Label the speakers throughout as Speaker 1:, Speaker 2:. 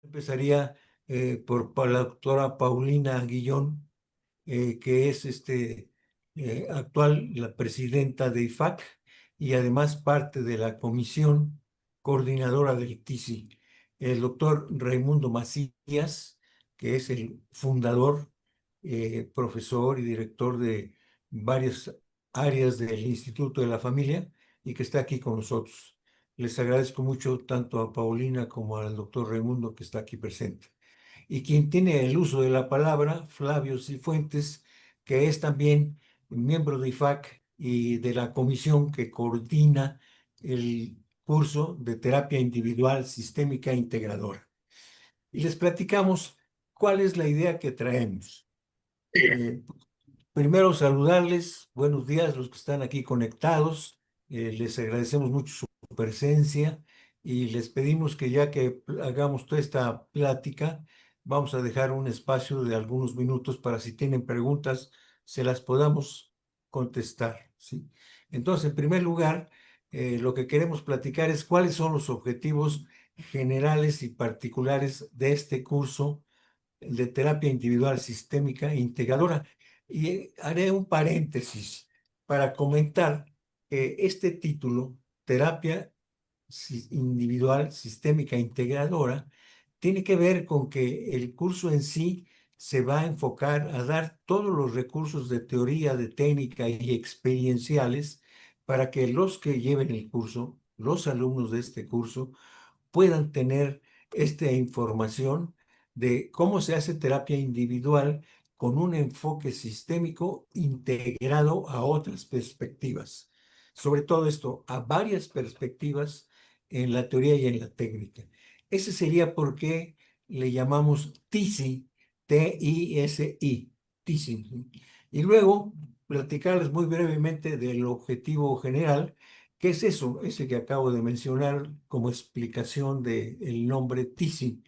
Speaker 1: Empezaría por la doctora Paulina Guillón, que es actual la presidenta de IFAC y además parte de la comisión coordinadora del TICI. El doctor Raimundo Macías, que es el fundador, profesor y director de varias áreas del Instituto de la Familia y que está aquí con nosotros. Les agradezco mucho tanto a Paulina como al doctor Raimundo que está aquí presente. Y quien tiene el uso de la palabra, Flavio Cifuentes, que es también miembro de IFAC y de la comisión que coordina el curso de terapia individual sistémica integradora. Y les platicamos cuál es la idea que traemos. Eh, Primero saludarles, buenos días los que están aquí conectados, les agradecemos mucho su presencia y les pedimos que ya que hagamos toda esta plática, vamos a dejar un espacio de algunos minutos para si tienen preguntas, se las podamos contestar, ¿sí? Entonces, en primer lugar, lo que queremos platicar es cuáles son los objetivos generales y particulares de este curso de terapia individual sistémica integradora. Y haré un paréntesis para comentar que este título, terapia individual sistémica integradora, tiene que ver con que el curso en sí se va a enfocar a dar todos los recursos de teoría, de técnica y experienciales para que los que lleven el curso, los alumnos de este curso, puedan tener esta información de cómo se hace terapia individual con un enfoque sistémico integrado a otras perspectivas. Sobre todo esto, a varias perspectivas en la teoría y en la técnica. Ese sería por qué le llamamos TISI, T-I-S-I, TISI. Y luego platicarles muy brevemente del objetivo general. ¿Qué es eso? Ese que acabo de mencionar como explicación del nombre TISI.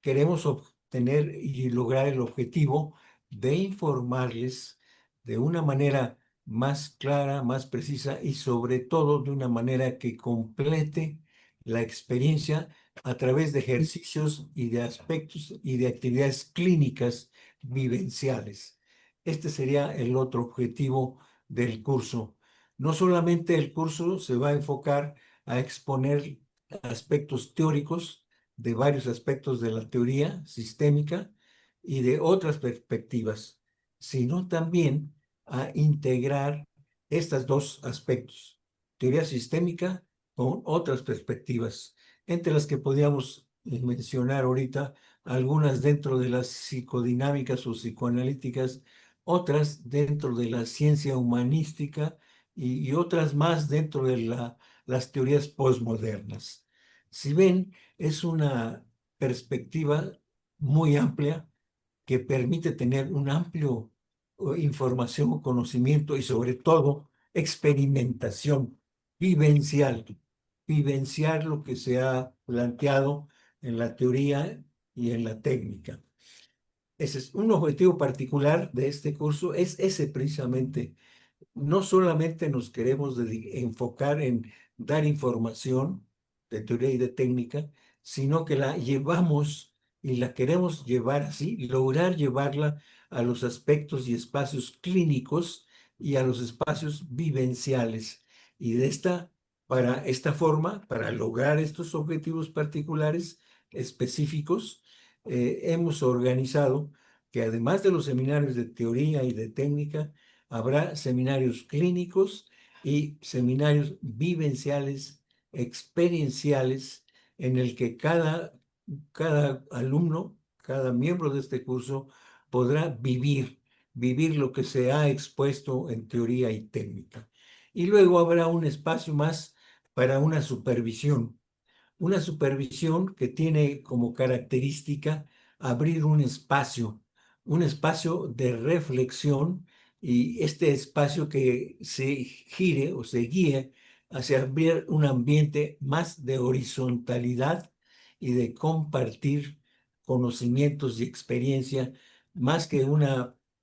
Speaker 1: Queremos obtener y lograr el objetivo de informarles de una manera más clara, más precisa y sobre todo de una manera que complete la experiencia a través de ejercicios y de aspectos y de actividades clínicas vivenciales. Este sería el otro objetivo del curso. No solamente el curso se va a enfocar a exponer aspectos teóricos, de varios aspectos de la teoría sistémica y de otras perspectivas, sino también a integrar estos dos aspectos, teoría sistémica con otras perspectivas, entre las que podríamos mencionar ahorita algunas dentro de las psicodinámicas o psicoanalíticas, otras dentro de la ciencia humanística y otras más dentro de las teorías postmodernas. Si ven, es una perspectiva muy amplia que permite tener un amplio información, conocimiento y sobre todo experimentación vivencial, vivenciar lo que se ha planteado en la teoría y en la técnica. Ese es un objetivo particular de este curso, es ese precisamente. No solamente nos queremos enfocar en dar información de teoría y de técnica, sino que la llevamos y la queremos llevar así, lograr llevarla a los aspectos y espacios clínicos y a los espacios vivenciales. Y para esta forma, para lograr estos objetivos particulares específicos, hemos organizado que además de los seminarios de teoría y de técnica, habrá seminarios clínicos y seminarios vivenciales, experienciales, en el que cada alumno, cada miembro de este curso podrá vivir lo que se ha expuesto en teoría y técnica. Y luego habrá un espacio más para una supervisión que tiene como característica abrir un espacio de reflexión y este espacio que se gire o se guíe hacia abrir un ambiente más de horizontalidad y de compartir conocimientos y experiencia más que un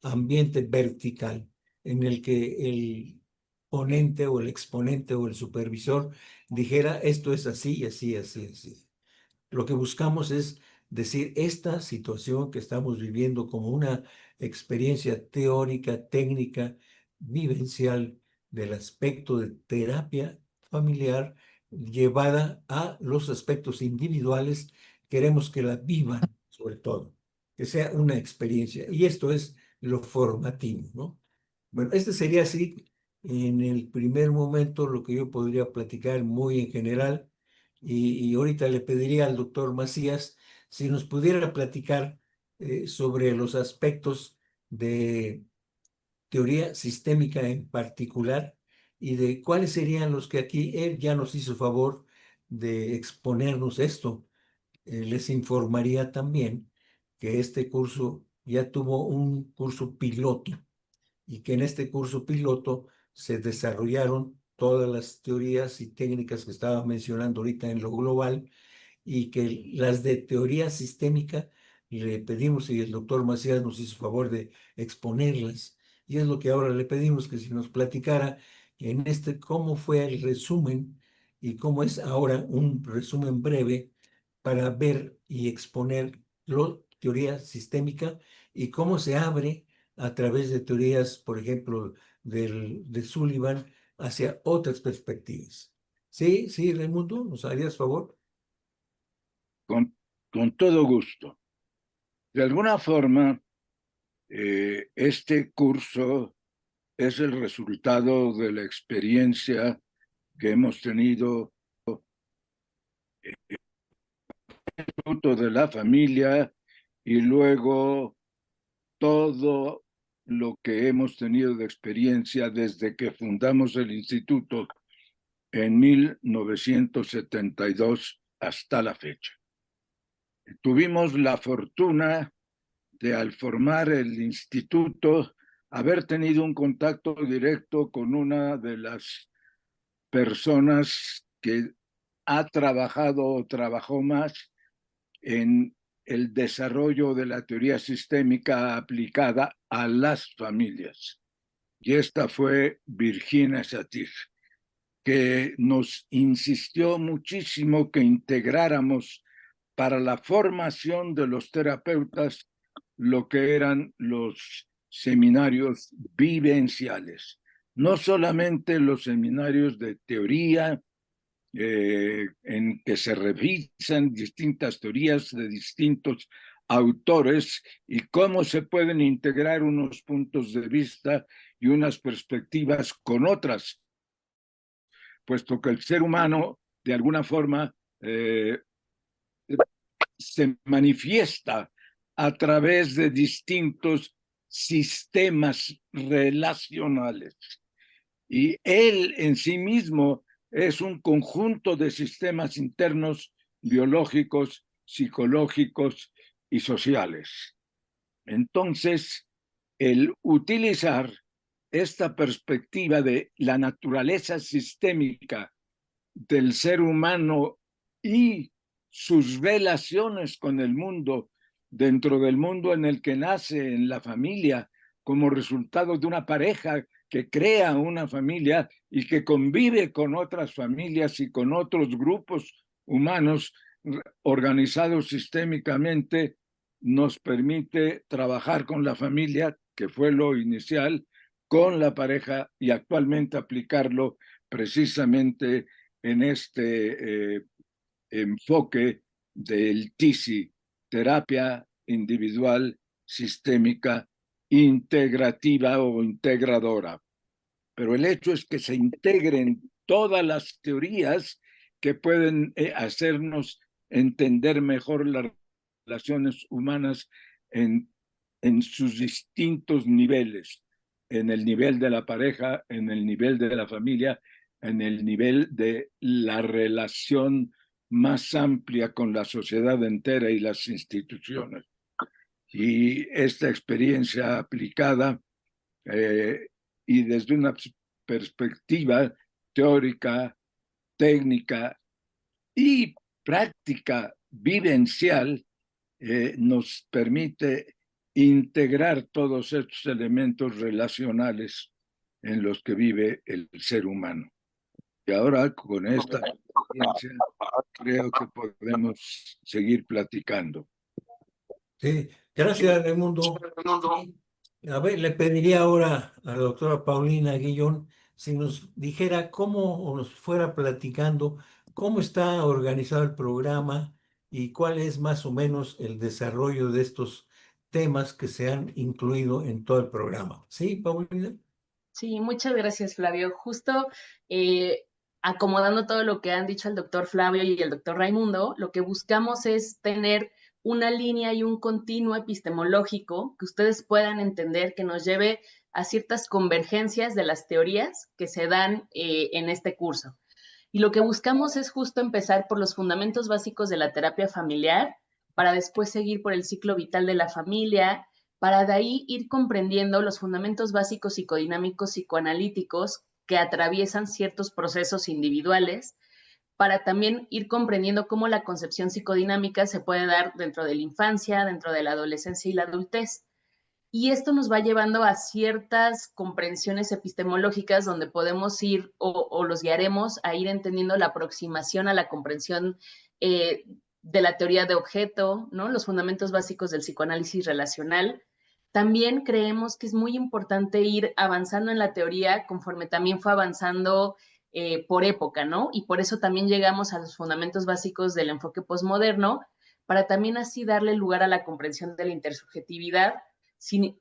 Speaker 1: ambiente vertical en el que el ponente o el exponente o el supervisor dijera esto es así y así, así, así. Lo que buscamos es decir, esta situación que estamos viviendo como una experiencia teórica, técnica, vivencial del aspecto de terapia familiar llevada a los aspectos individuales, queremos que la vivan sobre todo, que sea una experiencia. Y esto es lo formativo, ¿no? Bueno, este sería así en el primer momento lo que yo podría platicar muy en general. Y ahorita le pediría al doctor Macías si nos pudiera platicar sobre los aspectos de teoría sistémica en particular y de cuáles serían los que aquí él ya nos hizo favor de exponernos esto. Les informaría también que este curso ya tuvo un curso piloto y que en este curso piloto se desarrollaron todas las teorías y técnicas que estaba mencionando ahorita en lo global y que las de teoría sistémica le pedimos y el doctor Macías nos hizo favor de exponerlas. Y es lo que ahora le pedimos que si nos platicara en este cómo fue el resumen y cómo es ahora un resumen breve para ver y exponer la teoría sistémica y cómo se abre a través de teorías, por ejemplo, de Sullivan hacia otras perspectivas. Sí, sí, Raimundo, ¿nos harías favor?
Speaker 2: Con, con todo gusto. De alguna forma, este curso es el resultado de la experiencia que hemos tenido fruto de la familia y luego todo lo que hemos tenido de experiencia desde que fundamos el instituto en 1972 hasta la fecha. Tuvimos la fortuna de, al formar el instituto, haber tenido un contacto directo con una de las personas que ha trabajado o trabajó más en el desarrollo de la teoría sistémica aplicada a las familias. Y esta fue Virginia Satir, que nos insistió muchísimo que integráramos para la formación de los terapeutas lo que eran los seminarios vivenciales, no solamente los seminarios de teoría en que se revisan distintas teorías de distintos autores y cómo se pueden integrar unos puntos de vista y unas perspectivas con otras, puesto que el ser humano, de alguna forma, se manifiesta a través de distintos sistemas relacionales. Y él en sí mismo es un conjunto de sistemas internos biológicos, psicológicos y sociales. Entonces, el utilizar esta perspectiva de la naturaleza sistémica del ser humano y sus relaciones con el mundo, dentro del mundo en el que nace, en la familia, como resultado de una pareja que crea una familia y que convive con otras familias y con otros grupos humanos organizados sistémicamente, nos permite trabajar con la familia, que fue lo inicial, con la pareja y actualmente aplicarlo precisamente en este enfoque del TISI, terapia individual sistémica integrativa o integradora. Pero el hecho es que se integren todas las teorías que pueden hacernos entender mejor las relaciones humanas en sus distintos niveles, en el nivel de la pareja, en el nivel de la familia, en el nivel de la relación más amplia con la sociedad entera y las instituciones. Y esta experiencia aplicada eh, y desde una perspectiva teórica, técnica y práctica vivencial, nos permite integrar todos estos elementos relacionales en los que vive el ser humano. Y ahora con esta experiencia creo que podemos seguir platicando.
Speaker 1: Sí, gracias, Raimundo. A ver, le pediría ahora a la doctora Paulina Guillón si nos dijera cómo, o nos fuera platicando cómo está organizado el programa y cuál es más o menos el desarrollo de estos temas que se han incluido en todo el programa. ¿Sí, Paulina?
Speaker 3: Sí, muchas gracias, Flavio. Justo acomodando todo lo que han dicho el doctor Flavio y el doctor Raimundo, lo que buscamos es tener una línea y un continuo epistemológico que ustedes puedan entender, que nos lleve a ciertas convergencias de las teorías que se dan en este curso. Y lo que buscamos es justo empezar por los fundamentos básicos de la terapia familiar, para después seguir por el ciclo vital de la familia, para de ahí ir comprendiendo los fundamentos básicos psicodinámicos psicoanalíticos que atraviesan ciertos procesos individuales, para también ir comprendiendo cómo la concepción psicodinámica se puede dar dentro de la infancia, dentro de la adolescencia y la adultez. Y esto nos va llevando a ciertas comprensiones epistemológicas donde podemos ir o los guiaremos a ir entendiendo la aproximación a la comprensión de la teoría de objeto, ¿no? Los fundamentos básicos del psicoanálisis relacional. También creemos que es muy importante ir avanzando en la teoría conforme también fue avanzando por época, ¿no? Y por eso también llegamos a los fundamentos básicos del enfoque postmoderno, para también así darle lugar a la comprensión de la intersubjetividad,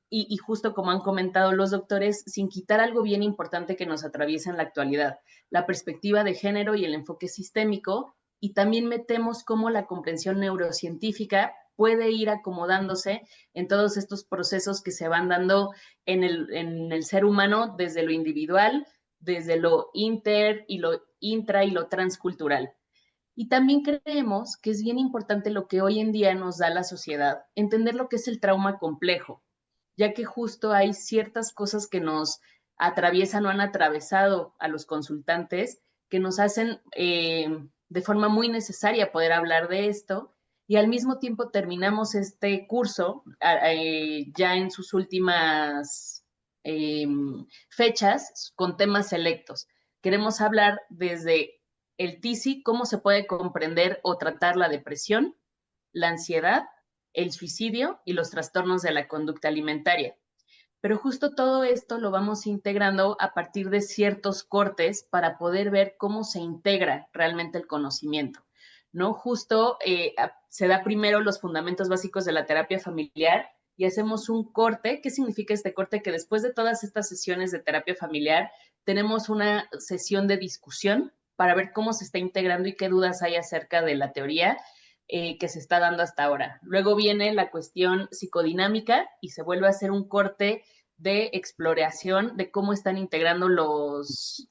Speaker 3: y justo como han comentado los doctores, sin quitar algo bien importante que nos atraviesa en la actualidad, la perspectiva de género y el enfoque sistémico, y también metemos cómo la comprensión neurocientífica puede ir acomodándose en todos estos procesos que se van dando en el ser humano desde lo individual, desde lo inter y lo intra y lo transcultural. Y también creemos que es bien importante lo que hoy en día nos da la sociedad, entender lo que es el trauma complejo, ya que justo hay ciertas cosas que nos atraviesan o han atravesado a los consultantes que nos hacen de forma muy necesaria poder hablar de esto, y al mismo tiempo terminamos este curso ya en sus últimas eh, fechas con temas selectos. Queremos hablar desde el TISI, cómo se puede comprender o tratar la depresión, la ansiedad, el suicidio y los trastornos de la conducta alimentaria. Pero justo todo esto lo vamos integrando a partir de ciertos cortes para poder ver cómo se integra realmente el conocimiento, ¿no? Justo se da primero los fundamentos básicos de la terapia familiar y hacemos un corte. ¿Qué significa este corte? Que después de todas estas sesiones de terapia familiar, tenemos una sesión de discusión para ver cómo se está integrando y qué dudas hay acerca de la teoría que se está dando hasta ahora. Luego viene la cuestión psicodinámica y se vuelve a hacer un corte de exploración de cómo están integrando los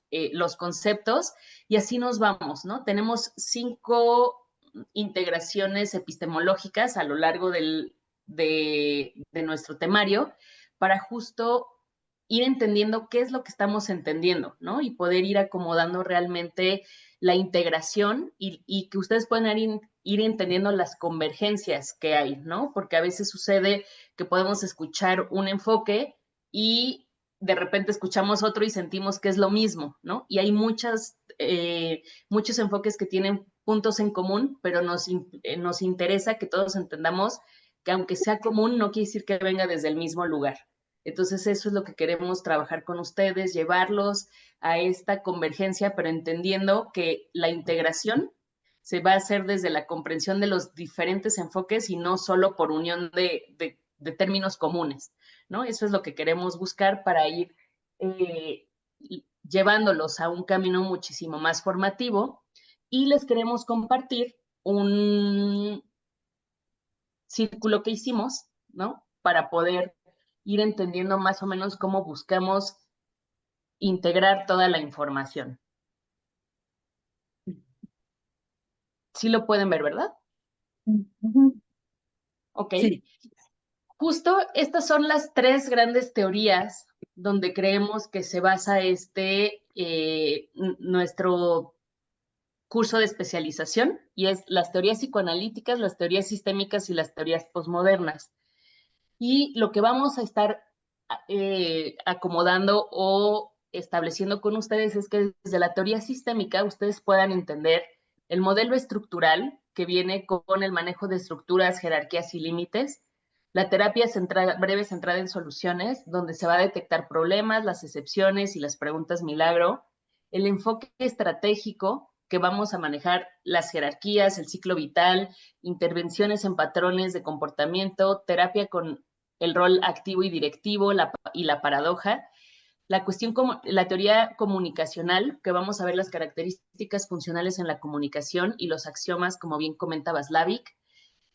Speaker 3: conceptos, y así nos vamos, ¿no? Tenemos 5 integraciones epistemológicas a lo largo de nuestro temario para justo ir entendiendo qué es lo que estamos entendiendo, ¿no? Y poder ir acomodando realmente la integración y que ustedes puedan ir entendiendo las convergencias que hay, ¿no? Porque a veces sucede que podemos escuchar un enfoque y de repente escuchamos otro y sentimos que es lo mismo, ¿no? Y hay muchos enfoques que tienen puntos en común, pero nos interesa que todos entendamos que aunque sea común, no quiere decir que venga desde el mismo lugar. Entonces eso es lo que queremos trabajar con ustedes, llevarlos a esta convergencia, pero entendiendo que la integración se va a hacer desde la comprensión de los diferentes enfoques y no solo por unión de términos comunes, ¿no? Eso es lo que queremos buscar para ir llevándolos a un camino muchísimo más formativo, y les queremos compartir un círculo que hicimos, ¿no? Para poder ir entendiendo más o menos cómo buscamos integrar toda la información. Sí lo pueden ver, ¿verdad? Ok.
Speaker 4: Sí.
Speaker 3: Justo estas son las 3 grandes teorías donde creemos que se basa nuestro curso de especialización, y es las teorías psicoanalíticas, las teorías sistémicas y las teorías posmodernas. Y lo que vamos a estar acomodando o estableciendo con ustedes es que desde la teoría sistémica ustedes puedan entender el modelo estructural, que viene con el manejo de estructuras, jerarquías y límites, la terapia breve centrada en soluciones, donde se va a detectar problemas, las excepciones y las preguntas milagro, el enfoque estratégico, que vamos a manejar las jerarquías, el ciclo vital, intervenciones en patrones de comportamiento, terapia con el rol activo y directivo y la paradoja, la teoría comunicacional, que vamos a ver las características funcionales en la comunicación y los axiomas, como bien comentaba Slavik,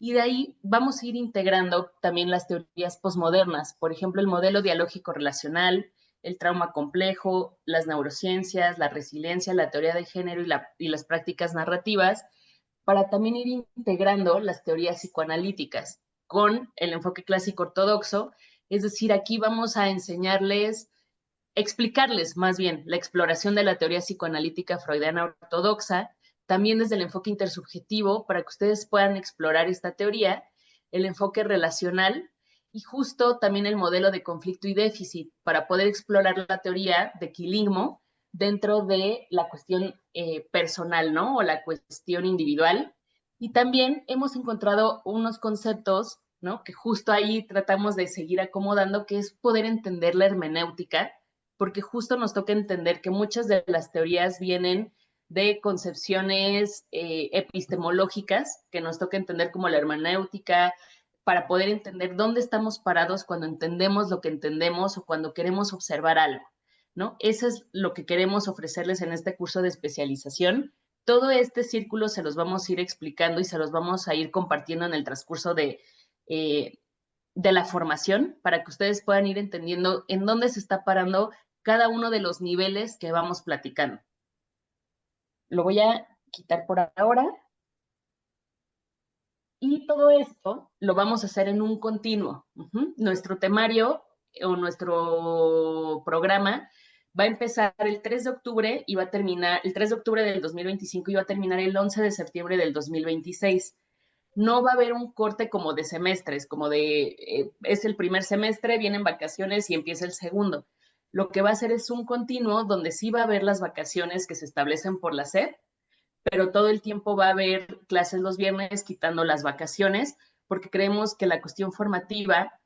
Speaker 3: y de ahí vamos a ir integrando también las teorías posmodernas, por ejemplo, el modelo dialógico relacional, el trauma complejo, las neurociencias, la resiliencia, la teoría de género y las prácticas narrativas, para también ir integrando las teorías psicoanalíticas con el enfoque clásico ortodoxo, es decir, aquí vamos a enseñarles, explicarles más bien la exploración de la teoría psicoanalítica freudiana ortodoxa, también desde el enfoque intersubjetivo, para que ustedes puedan explorar esta teoría, el enfoque relacional y justo también el modelo de conflicto y déficit, para poder explorar la teoría de quilismo dentro de la cuestión personal, ¿no? O la cuestión individual. Y también hemos encontrado unos conceptos, ¿no? Que justo ahí tratamos de seguir acomodando, que es poder entender la hermenéutica, porque justo nos toca entender que muchas de las teorías vienen de concepciones epistemológicas, que nos toca entender como la hermenéutica, para poder entender dónde estamos parados cuando entendemos lo que entendemos o cuando queremos observar algo, ¿no? Eso es lo que queremos ofrecerles en este curso de especialización. Todo este círculo se los vamos a ir explicando y se los vamos a ir compartiendo en el transcurso de la formación, para que ustedes puedan ir entendiendo en dónde se está parando cada uno de los niveles que vamos platicando. Lo voy a quitar por ahora. Y todo esto lo vamos a hacer en un continuo. Nuestro temario o nuestro programa va a empezar el 3 de octubre y va a terminar el 3 de octubre del 2025 y va a terminar el 11 de septiembre del 2026. No va a haber un corte como de semestres, como de es el primer semestre, vienen vacaciones y empieza el segundo. Lo que va a hacer es un continuo donde sí va a haber las vacaciones que se establecen por la SEP, pero todo el tiempo va a haber clases los viernes, quitando las vacaciones, porque creemos que la cuestión formativa,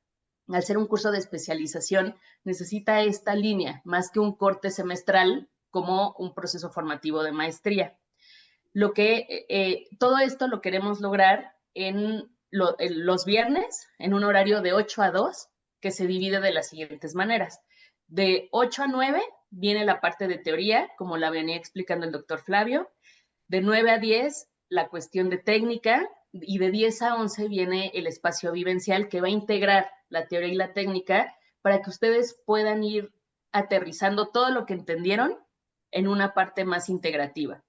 Speaker 3: al ser un curso de especialización, necesita esta línea, más que un corte semestral como un proceso formativo de maestría. Todo esto lo queremos lograr en los viernes, en un horario de 8 a 2, que se divide de las siguientes maneras. De 8 a 9 viene la parte de teoría, como la venía explicando el doctor Flavio. De 9 a 10, la cuestión de técnica, y de 10 a 11 viene el espacio vivencial, que va a integrar la teoría y la técnica para que ustedes puedan ir aterrizando todo lo que entendieron en una parte más integrativa.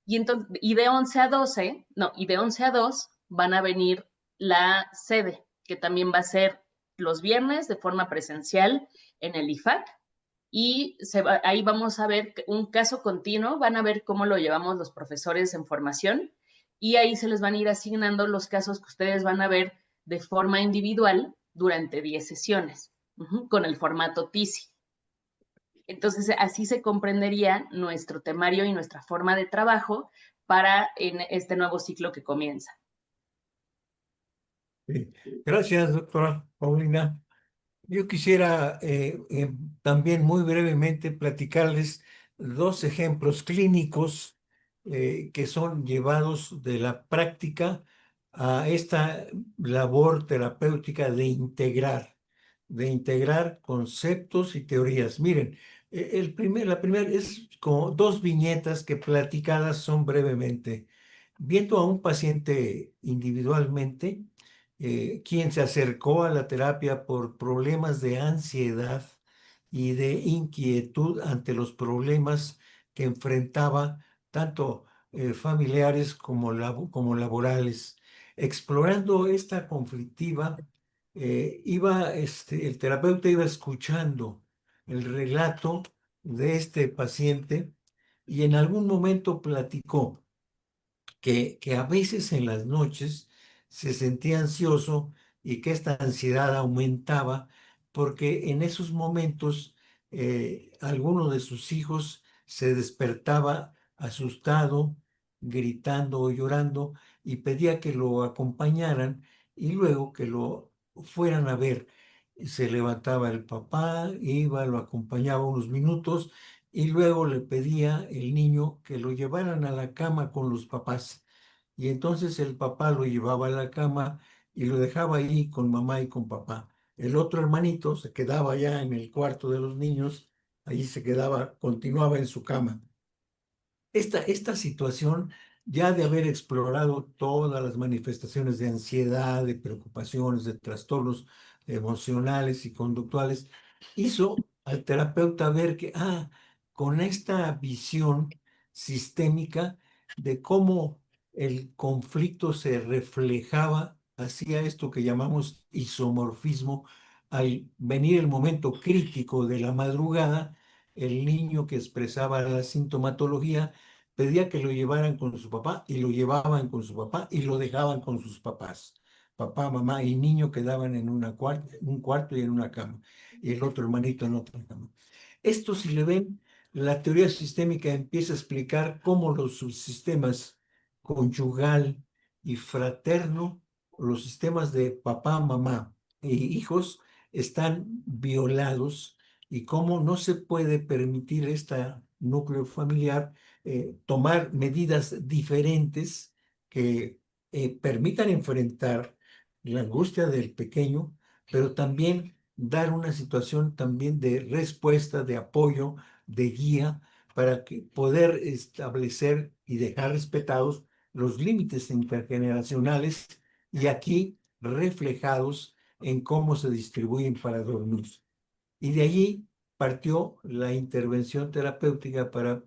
Speaker 3: Y de 11 a 12, no, y de 11 a 2 van a venir la sede, que también va a ser los viernes de forma presencial en el IFAC, y ahí vamos a ver un caso continuo, van a ver cómo lo llevamos los profesores en formación, y ahí se les van a ir asignando los casos que ustedes van a ver de forma individual durante 10 sesiones, con el formato TISI. Entonces, así se comprendería nuestro temario y nuestra forma de trabajo para en este nuevo ciclo que comienza.
Speaker 1: Sí. Gracias, doctora Paulina. Yo quisiera también muy brevemente platicarles dos ejemplos clínicos que son llevados de la práctica a esta labor terapéutica de integrar conceptos y teorías. Miren, la primera es como dos viñetas que platicadas son brevemente. Viendo a un paciente individualmente, quien se acercó a la terapia por problemas de ansiedad y de inquietud ante los problemas que enfrentaba, tanto familiares como, como laborales. Explorando esta conflictiva, el terapeuta iba escuchando el relato de este paciente y en algún momento platicó que a veces en las noches se sentía ansioso y que esta ansiedad aumentaba porque en esos momentos alguno de sus hijos se despertaba asustado gritando o llorando y pedía que lo acompañaran y luego que lo fueran a ver. Se levantaba el papá, iba, lo acompañaba unos minutos y luego le pedía el niño que lo llevaran a la cama con los papás. Y entonces el papá lo llevaba a la cama y lo dejaba ahí con mamá y con papá. El otro hermanito se quedaba ya en el cuarto de los niños, allí se quedaba, continuaba en su cama. Esta situación, ya de haber explorado todas las manifestaciones de ansiedad, de preocupaciones, de trastornos emocionales y conductuales, hizo al terapeuta ver que, con esta visión sistémica de cómo el conflicto se reflejaba, hacía esto que llamamos isomorfismo, al venir el momento crítico de la madrugada, el niño que expresaba la sintomatología pedía que lo llevaran con su papá y lo llevaban con su papá y lo dejaban con sus papás. Papá, mamá y niño quedaban en un cuarto y en una cama, y el otro hermanito en otra cama. Esto, si le ven, la teoría sistémica empieza a explicar cómo los subsistemas conyugal y fraterno, los sistemas de papá, mamá e hijos, están violados y cómo no se puede permitir este núcleo familiar tomar medidas diferentes que permitan enfrentar la angustia del pequeño, pero también dar una situación también de respuesta, de apoyo, de guía, para poder establecer y dejar respetados los límites intergeneracionales y aquí reflejados en cómo se distribuyen para dormir. Y de allí partió la intervención terapéutica para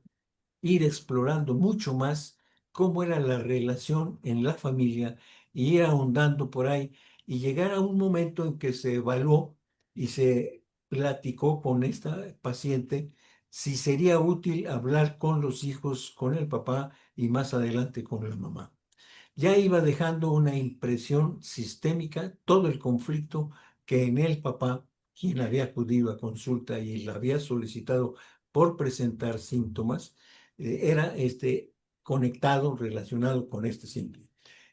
Speaker 1: ir explorando mucho más cómo era la relación en la familia y ir ahondando por ahí y llegar a un momento en que se evaluó y se platicó con esta paciente si sería útil hablar con los hijos, con el papá y más adelante con la mamá. Ya iba dejando una impresión sistémica, todo el conflicto que en el papá, quien había acudido a consulta y la había solicitado por presentar síntomas, era conectado, relacionado con este síntoma.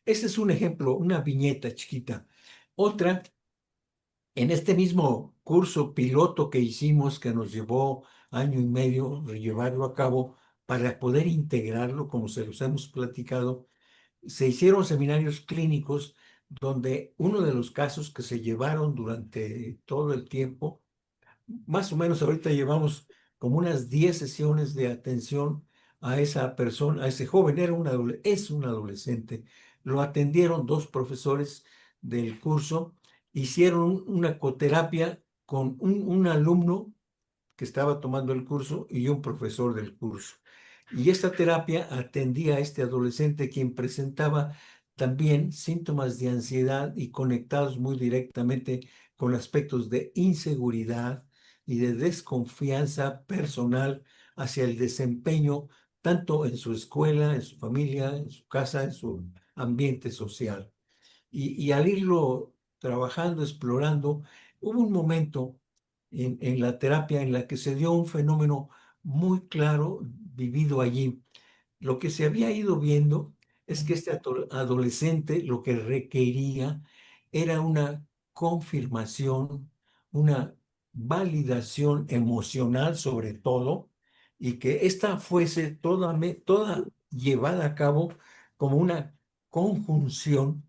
Speaker 1: Este es un ejemplo, una viñeta chiquita. Otra, en este mismo curso piloto que hicimos, que nos llevó año y medio llevarlo a cabo para poder integrarlo, como se los hemos platicado, se hicieron seminarios clínicos donde uno de los casos que se llevaron durante todo el tiempo, más o menos ahorita llevamos como unas 10 sesiones de atención a esa persona, a ese joven, es un adolescente. Lo atendieron dos profesores del curso, hicieron una coterapia con un alumno que estaba tomando el curso y un profesor del curso. Y esta terapia atendía a este adolescente quien presentaba también síntomas de ansiedad y conectados muy directamente con aspectos de inseguridad y de desconfianza personal hacia el desempeño tanto en su escuela, en su familia, en su casa, en su ambiente social. Y al irlo trabajando, explorando, hubo un momento en la terapia en la que se dio un fenómeno muy claro vivido allí. Lo que se había ido viendo es que este adolescente lo que requería era una confirmación, una validación emocional sobre todo, y que esta fuese toda llevada a cabo como una conjunción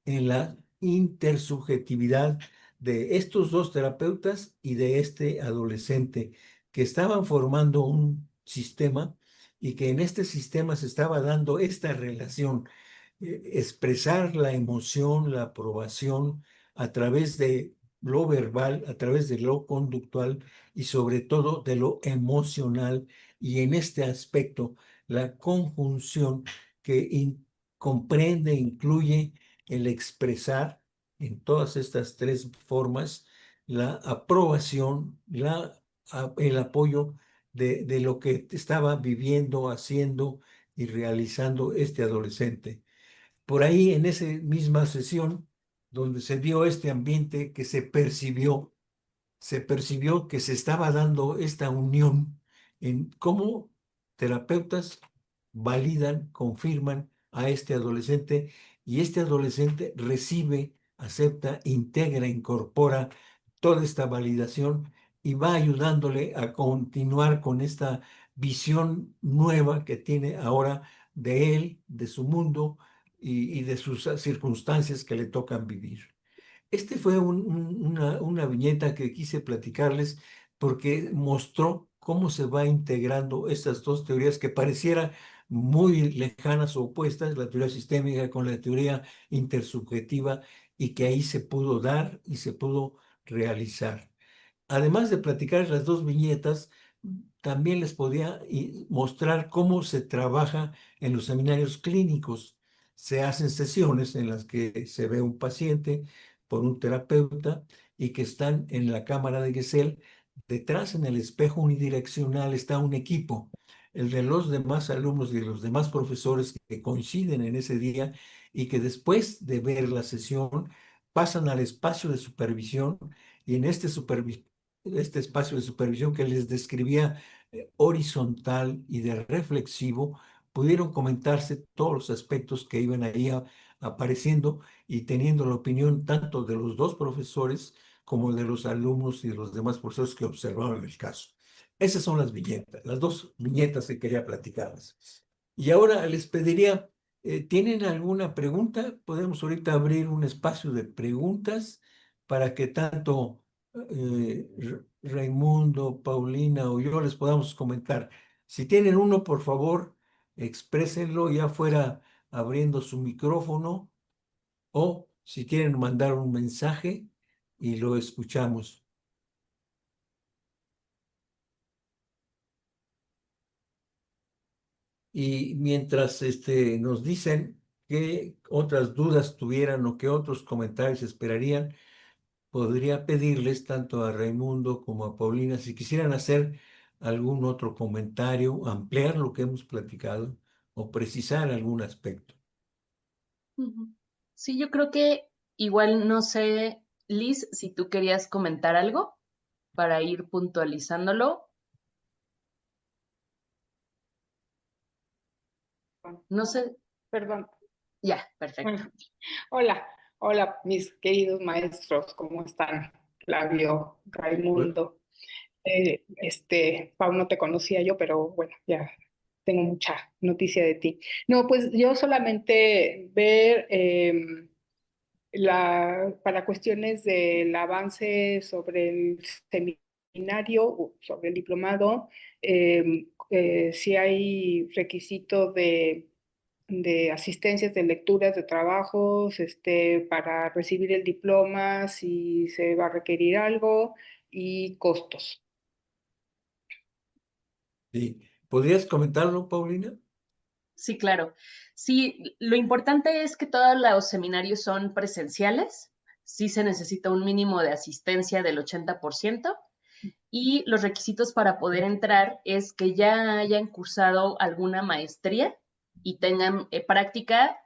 Speaker 1: en la intersubjetividad de estos dos terapeutas y de este adolescente que estaban formando un sistema y que en este sistema se estaba dando esta relación, expresar la emoción, la aprobación a través de lo verbal, a través de lo conductual y sobre todo de lo emocional y en este aspecto la conjunción que comprende, incluye el expresar en todas estas tres formas la aprobación, el apoyo de lo que estaba viviendo, haciendo y realizando este adolescente. Por ahí, en esa misma sesión, donde se dio este ambiente que se percibió que se estaba dando esta unión en cómo terapeutas validan, confirman a este adolescente y este adolescente recibe, acepta, integra, incorpora toda esta validación y va ayudándole a continuar con esta visión nueva que tiene ahora de él, de su mundo y de sus circunstancias que le tocan vivir. Este fue una viñeta que quise platicarles porque mostró cómo se va integrando estas dos teorías que pareciera muy lejanas o opuestas, la teoría sistémica con la teoría intersubjetiva, y que ahí se pudo dar y se pudo realizar. Además de platicar las dos viñetas, también les podía mostrar cómo se trabaja en los seminarios clínicos. Se hacen sesiones en las que se ve un paciente por un terapeuta y que están en la cámara de Gesell. Detrás, en el espejo unidireccional, está un equipo, el de los demás alumnos y de los demás profesores que coinciden en ese día y que después de ver la sesión pasan al espacio de supervisión, y en este espacio de supervisión que les describía, horizontal y de reflexivo, pudieron comentarse todos los aspectos que iban ahí apareciendo y teniendo la opinión tanto de los dos profesores como de los alumnos y de los demás profesores que observaron el caso. Esas son las viñetas, las dos viñetas que quería platicarles. Y ahora les pediría, ¿tienen alguna pregunta? Podemos ahorita abrir un espacio de preguntas para que tanto Raimundo, Paulina o yo les podamos comentar. Si tienen uno, por favor, exprésenlo ya fuera abriendo su micrófono, o si quieren mandar un mensaje y lo escuchamos. Y mientras nos dicen qué otras dudas tuvieran o qué otros comentarios esperarían, podría pedirles tanto a Raimundo como a Paulina si quisieran hacer algún otro comentario, ampliar lo que hemos platicado o precisar algún aspecto.
Speaker 3: Ujú. Sí, yo creo que igual, no sé, Liz, si tú querías comentar algo para ir puntualizándolo. No sé,
Speaker 4: Perdón.
Speaker 3: ya, perfecto.
Speaker 4: Bueno, hola, hola, mis queridos maestros, ¿cómo están? Flavio,
Speaker 1: Bueno,
Speaker 4: Raimundo. Pau, no te conocía yo, pero bueno, ya tengo mucha noticia de ti. No, pues yo solamente ver para cuestiones del avance sobre el seminario, o sobre el diplomado, si hay requisito de asistencias, de lecturas, de trabajos, para recibir el diploma, si se va a requerir algo y costos.
Speaker 1: sí. ¿Podrías comentarlo, Paulina?
Speaker 3: Sí, claro. Sí, lo importante es que todos los seminarios son presenciales. Sí se necesita un mínimo de asistencia del 80%. Y los requisitos para poder entrar es que ya hayan cursado alguna maestría y tengan práctica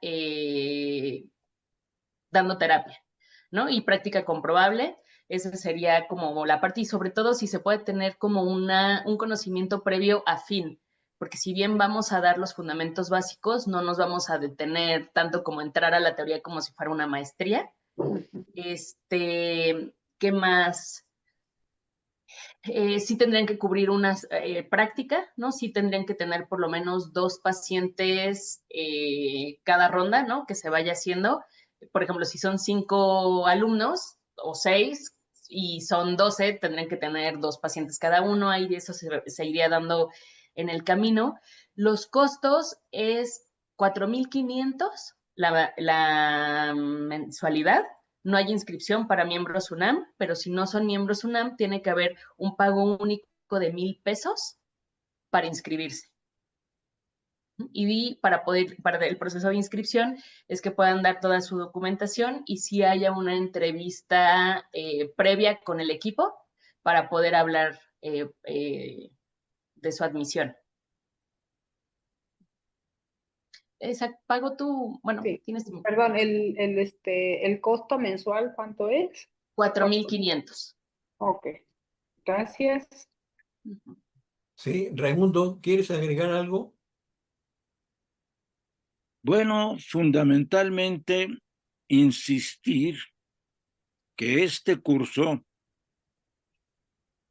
Speaker 3: dando terapia, ¿no? Y práctica comprobable. Esa sería como la parte, y sobre todo si se puede tener como un conocimiento previo afín, porque si bien vamos a dar los fundamentos básicos, no nos vamos a detener tanto como entrar a la teoría como si fuera una maestría. ¿Qué más? Sí tendrían que cubrir una práctica, ¿no? Sí tendrían que tener por lo menos 2 pacientes cada ronda, ¿no? Que se vaya haciendo. Por ejemplo, si son 5 alumnos o 6 y son 12, tendrían que tener 2 pacientes cada uno. Ahí de eso se iría dando en el camino. Los costos es 4,500 la mensualidad. No hay inscripción para miembros UNAM, pero si no son miembros UNAM, tiene que haber un pago único de 1,000 pesos para inscribirse. Y para el proceso de inscripción es que puedan dar toda su documentación y si haya una entrevista previa con el equipo para poder hablar de su admisión. Pago tú, bueno,
Speaker 4: Sí,
Speaker 3: tienes tu
Speaker 4: perdón, el costo mensual, ¿cuánto es?
Speaker 3: 4,500.
Speaker 4: Ok, gracias.
Speaker 1: Sí, Raimundo, ¿quieres agregar algo?
Speaker 2: Bueno, fundamentalmente insistir que este curso,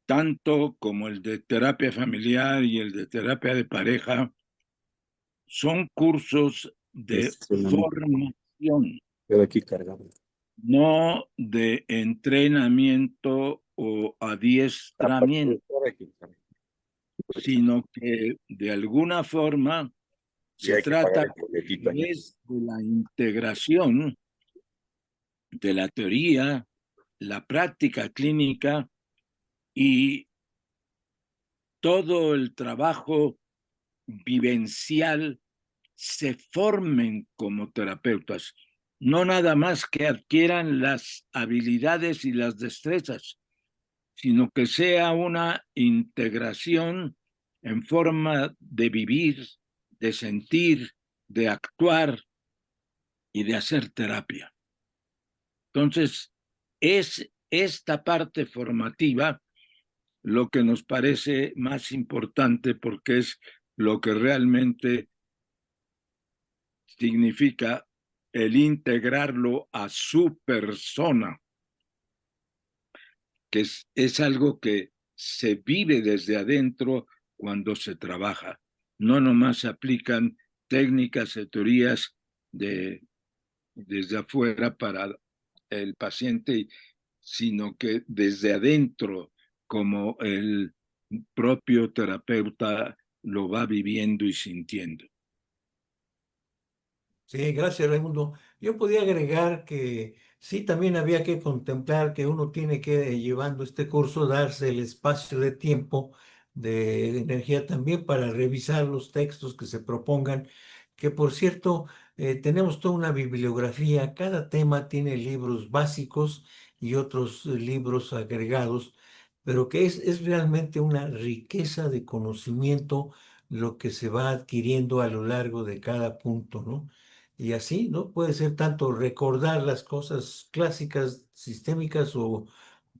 Speaker 2: tanto como el de terapia familiar y el de terapia de pareja, son cursos de formación,
Speaker 5: Queda aquí cargado.
Speaker 2: no de entrenamiento o adiestramiento, sino que de alguna forma
Speaker 5: Sí,
Speaker 2: se
Speaker 5: hay que pagar
Speaker 2: trata
Speaker 5: el boletito.
Speaker 2: es de la integración de la teoría, la práctica clínica y todo el trabajo vivencial se formen como terapeutas, no nada más que adquieran las habilidades y las destrezas, sino que sea una integración en forma de vivir, de sentir, de actuar y de hacer terapia. Entonces, es esta parte formativa lo que nos parece más importante porque es lo que realmente significa el integrarlo a su persona, que es algo que se vive desde adentro cuando se trabaja. No nomás se aplican técnicas y teorías desde afuera para el paciente, sino que desde adentro, como el propio terapeuta lo va viviendo y sintiendo.
Speaker 1: Sí, gracias, Raimundo. Yo podía agregar que sí, también había que contemplar que uno tiene que, llevando este curso, darse el espacio de tiempo, de energía también para revisar los textos que se propongan, que por cierto, tenemos toda una bibliografía, cada tema tiene libros básicos y otros libros agregados, pero que es realmente una riqueza de conocimiento lo que se va adquiriendo a lo largo de cada punto, ¿no? Y así, ¿no? Puede ser tanto recordar las cosas clásicas, sistémicas o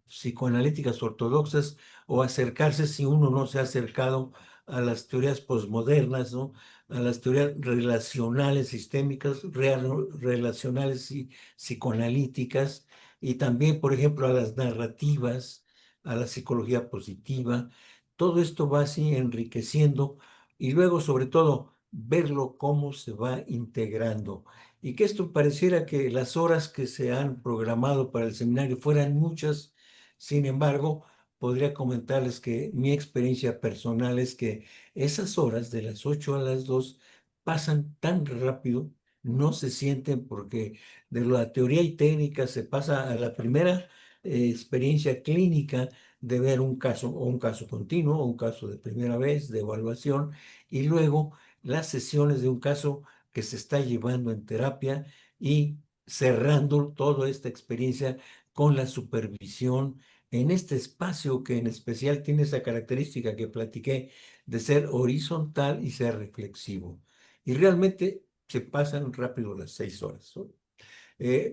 Speaker 1: psicoanalíticas ortodoxas, o acercarse si uno no se ha acercado a las teorías posmodernas, ¿no? A las teorías relacionales sistémicas, relacionales y psicoanalíticas, y también, por ejemplo, a las narrativas, a la psicología positiva. Todo esto va así enriqueciendo y luego, sobre todo, verlo cómo se va integrando. Y que esto pareciera que las horas que se han programado para el seminario fueran muchas. Sin embargo, podría comentarles que mi experiencia personal es que esas horas de las 8 a las 2 pasan tan rápido, no se sienten porque de la teoría y técnica se pasa a la primera experiencia clínica de ver un caso o un caso continuo o un caso de primera vez de evaluación, y luego las sesiones de un caso que se está llevando en terapia y cerrando toda esta experiencia con la supervisión en este espacio que en especial tiene esa característica que platiqué de ser horizontal y ser reflexivo. Y realmente se pasan rápido las 6 horas, ¿no?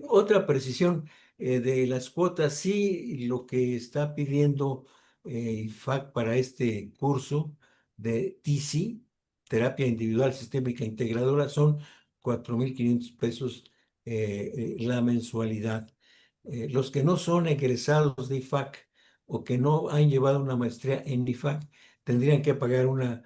Speaker 1: Otra precisión de las cuotas, sí, lo que está pidiendo IFAC para este curso de TC, Terapia Individual Sistémica Integradora, son 4,500 pesos la mensualidad. Los que no son egresados de IFAC o que no han llevado una maestría en IFAC tendrían que pagar una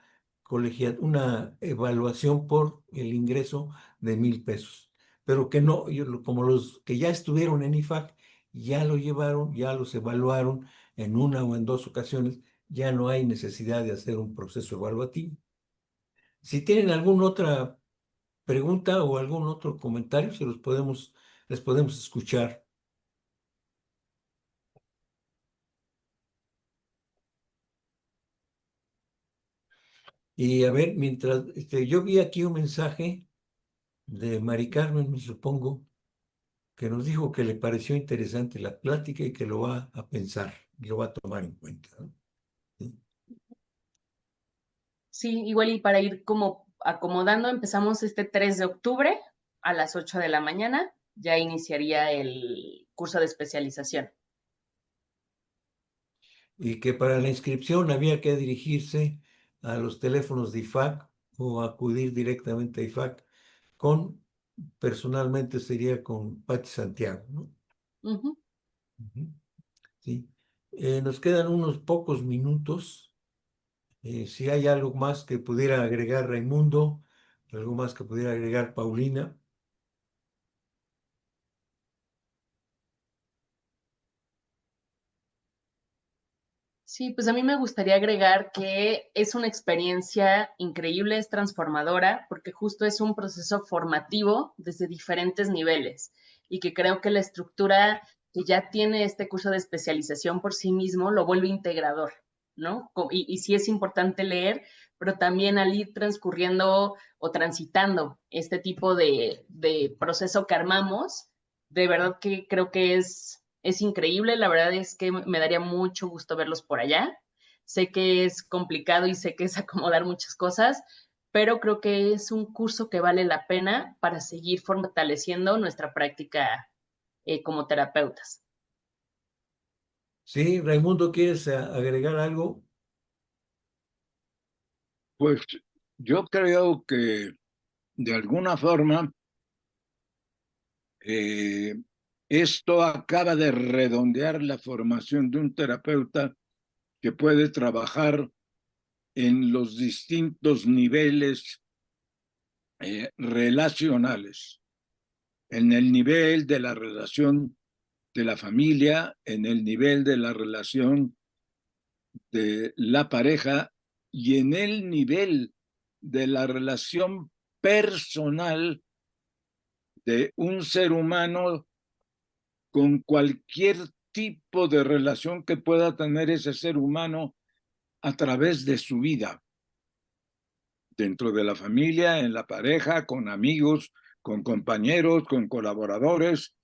Speaker 1: evaluación por el ingreso de 1,000 pesos, pero que no, como los que ya estuvieron en IFAC, ya lo llevaron, ya los evaluaron en una o en dos ocasiones, ya no hay necesidad de hacer un proceso evaluativo. Si tienen alguna otra pregunta o algún otro comentario, les podemos escuchar. Y a ver, mientras yo vi aquí un mensaje de Mari Carmen, me supongo, que nos dijo que le pareció interesante la plática y que lo va a pensar y lo va a tomar en cuenta, ¿no? Sí.
Speaker 3: Sí, igual y para ir como acomodando, empezamos este 3 de octubre a las 8 de la mañana, ya iniciaría el curso de especialización.
Speaker 1: Y que para la inscripción había que dirigirse a los teléfonos de IFAC o acudir directamente a IFAC personalmente sería con Pati Santiago, ¿no?
Speaker 3: Ujú.
Speaker 1: Ujú. Sí. Nos quedan unos pocos minutos. Si hay algo más que pudiera agregar Raimundo, algo más que pudiera agregar Paulina.
Speaker 3: Sí, pues a mí me gustaría agregar que es una experiencia increíble, es transformadora, porque justo es un proceso formativo desde diferentes niveles y que creo que la estructura que ya tiene este curso de especialización por sí mismo lo vuelve integrador, ¿no? Y sí es importante leer, pero también al ir transcurriendo o transitando este tipo de proceso que armamos, de verdad que creo que es increíble. La verdad es que me daría mucho gusto verlos por allá. Sé que es complicado y sé que es acomodar muchas cosas, pero creo que es un curso que vale la pena para seguir fortaleciendo nuestra práctica como terapeutas.
Speaker 1: Sí, Raimundo, ¿quieres agregar algo?
Speaker 2: Pues yo creo que de alguna forma eh, esto acaba de redondear la formación de un terapeuta que puede trabajar en los distintos niveles relacionales, en el nivel de la relación de la familia, en el nivel de la relación de la pareja y en el nivel de la relación personal de un ser humano con cualquier tipo de relación que pueda tener ese ser humano a través de su vida, dentro de la familia, en la pareja, con amigos, con compañeros, con colaboradores,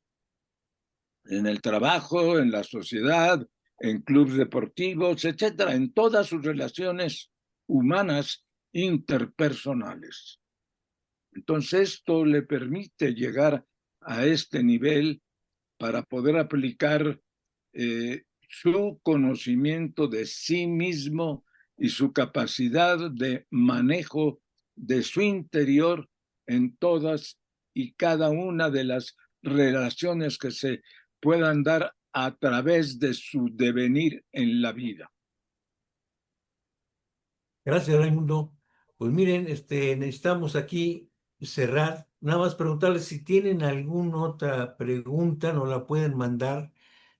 Speaker 2: en el trabajo, en la sociedad, en clubes deportivos, etcétera, en todas sus relaciones humanas interpersonales. Entonces, esto le permite llegar a este nivel para poder aplicar su conocimiento de sí mismo y su capacidad de manejo de su interior en todas y cada una de las relaciones que se puedan dar a través de su devenir en la vida.
Speaker 1: Gracias, Raimundo. Pues miren, necesitamos aquí cerrar. Nada más preguntarles si tienen alguna otra pregunta, nos la pueden mandar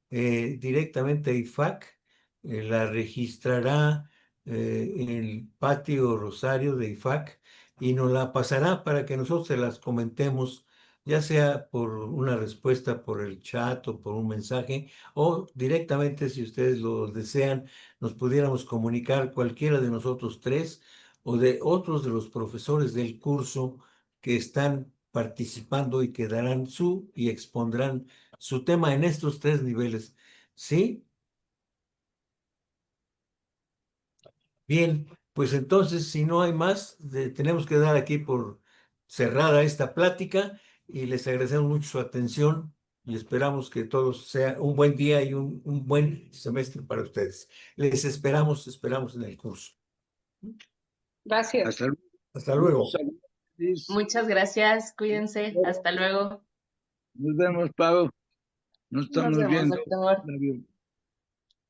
Speaker 1: directamente a IFAC, la registrará el patio Rosario de IFAC y nos la pasará para que nosotros se las comentemos, ya sea por una respuesta por el chat o por un mensaje, o directamente, si ustedes lo desean, nos pudiéramos comunicar cualquiera de nosotros tres o de otros de los profesores del curso que están participando y que darán su y expondrán su tema en estos tres niveles. ¿Sí? Bien, pues entonces, si no hay más, tenemos que dar aquí por cerrada esta plática y les agradecemos mucho su atención y esperamos que todos sea un buen día y un buen semestre para ustedes. Les esperamos en el curso.
Speaker 4: Gracias.
Speaker 2: Hasta luego.
Speaker 1: Hasta luego.
Speaker 3: Muchas gracias, cuídense, hasta luego.
Speaker 2: Nos vemos, Pau. Nos
Speaker 3: Nos
Speaker 2: estamos
Speaker 3: vemos,
Speaker 2: viendo.
Speaker 3: doctor.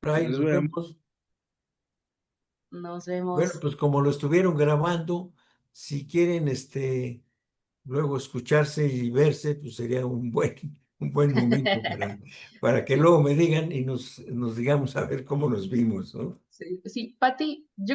Speaker 1: Bye,
Speaker 2: Nos
Speaker 1: nos
Speaker 2: vemos.
Speaker 1: vemos.
Speaker 3: Nos
Speaker 1: Bueno,
Speaker 3: vemos.
Speaker 1: pues como lo estuvieron grabando, si quieren luego escucharse y verse, pues sería un buen momento para que luego me digan y nos digamos a ver cómo nos vimos, ¿no?
Speaker 3: Sí, sí, Pati, yo